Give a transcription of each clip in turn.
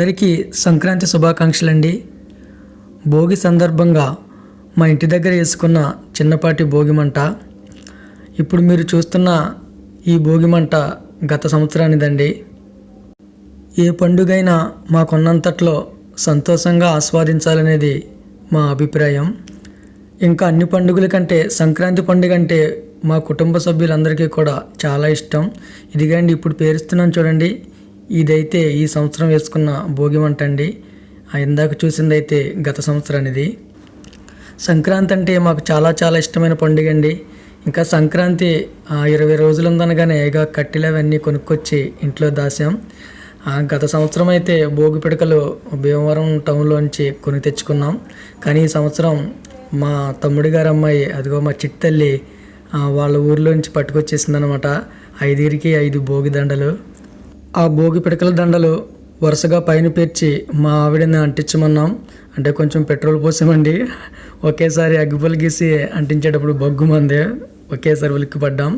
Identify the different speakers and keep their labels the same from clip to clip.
Speaker 1: అందరికీ సంక్రాంతి శుభాకాంక్షలండి. భోగి సందర్భంగా మా ఇంటి దగ్గర వేసుకున్న చిన్నపాటి భోగి మంట. ఇప్పుడు మీరు చూస్తున్న ఈ భోగి మంట గత సంవత్సరానిదండి. ఏ పండుగైనా మాకున్నంతట్లో సంతోషంగా ఆస్వాదించాలనేది మా అభిప్రాయం. ఇంకా అన్ని పండుగల కంటే సంక్రాంతి పండుగ అంటే మా కుటుంబ సభ్యులందరికీ కూడా చాలా ఇష్టం. ఇదిగండి ఇప్పుడు పేరుస్తున్నాను చూడండి. ఇదైతే ఈ సంవత్సరం వేసుకున్న భోగి మంట అండి. ఇందాక చూసిందైతే గత సంవత్సరానిది. సంక్రాంతి అంటే మాకు చాలా చాలా ఇష్టమైన పండుగ అండి. ఇంకా సంక్రాంతి 20 రోజులు ఉందనగానే ఇక కట్టెలు అవన్నీ కొనుక్కొచ్చి ఇంట్లో దాసాం. గత సంవత్సరం అయితే భోగి పిడకలు భీమవరం టౌన్లోంచి కొని తెచ్చుకున్నాం. కానీ ఈ సంవత్సరం మా తమ్ముడి గారు అమ్మాయి అదిగో మా చిట్టల్లి వాళ్ళ ఊర్లోంచి పట్టుకొచ్చేసిందనమాట. 5కి 5 భోగి దండలు. ఆ భోగి పిడకల దండలు వరుసగా పైన పేర్చి మా ఆవిడని అంటించమన్నాం. అంటే కొంచెం పెట్రోల్ పోసామండి. ఒకేసారి అగ్గిపుల్ల గీసి అంటించేటప్పుడు బగ్గుమంది, ఒకేసారి ఉలిక్కి పడ్డాం.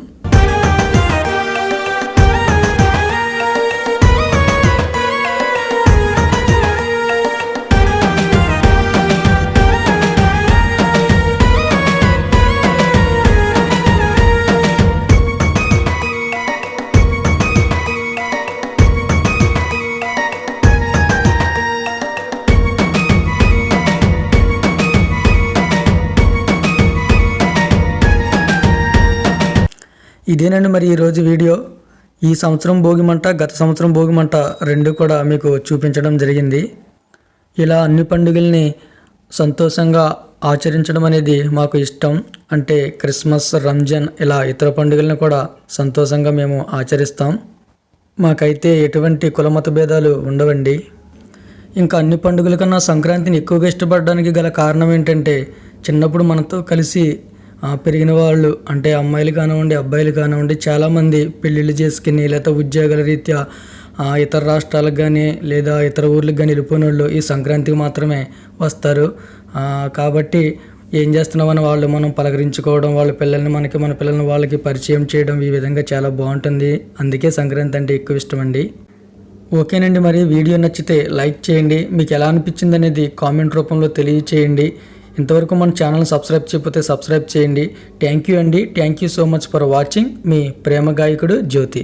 Speaker 1: ఇదేనండి మరి ఈరోజు వీడియో. ఈ సంవత్సరం భోగి మంట, గత సంవత్సరం భోగి మంట రెండు కూడా మీకు చూపించడం జరిగింది. ఇలా అన్ని పండుగల్ని సంతోషంగా ఆచరించడం అనేది మాకు ఇష్టం. అంటే క్రిస్మస్, రంజాన్ ఇలా ఇతర పండుగలను కూడా సంతోషంగా మేము ఆచరిస్తాం. మాకైతే ఎటువంటి కులమత భేదాలు ఉండవండి. ఇంకా అన్ని పండుగల కన్నా సంక్రాంతిని ఎక్కువగా ఇష్టపడడానికి గల కారణం ఏంటంటే చిన్నప్పుడు మనతో కలిసి పెరిగిన వాళ్ళు, అంటే అమ్మాయిలు కానివ్వండి అబ్బాయిలు కానివ్వండి, చాలామంది పెళ్ళిళ్ళు చేసుకుని లేదా ఉద్యోగాల రీత్యా ఇతర రాష్ట్రాలకు కానీ లేదా ఇతర ఊర్లకు కానీ వెళ్ళిపోయిన వాళ్ళు ఈ సంక్రాంతికి మాత్రమే వస్తారు. కాబట్టి ఏం చేస్తున్నామని వాళ్ళు మనం పలకరించుకోవడం, వాళ్ళ పిల్లల్ని మనకి, మన పిల్లల్ని వాళ్ళకి పరిచయం చేయడం, ఈ విధంగా చాలా బాగుంటుంది. అందుకే సంక్రాంతి అంటే ఎక్కువ ఇష్టం అండి. ఓకేనండి, మరి వీడియో నచ్చితే లైక్ చేయండి. మీకు ఎలా అనిపించింది అనేది కామెంట్ రూపంలో తెలియచేయండి. ఇంతవరకు మన ఛానల్ని సబ్స్క్రైబ్ చేయకపోతే సబ్స్క్రైబ్ చేయండి. థ్యాంక్ యూ అండి. Thank you so much for watching. మీ ప్రేమ గాయకుడు జ్యోతి.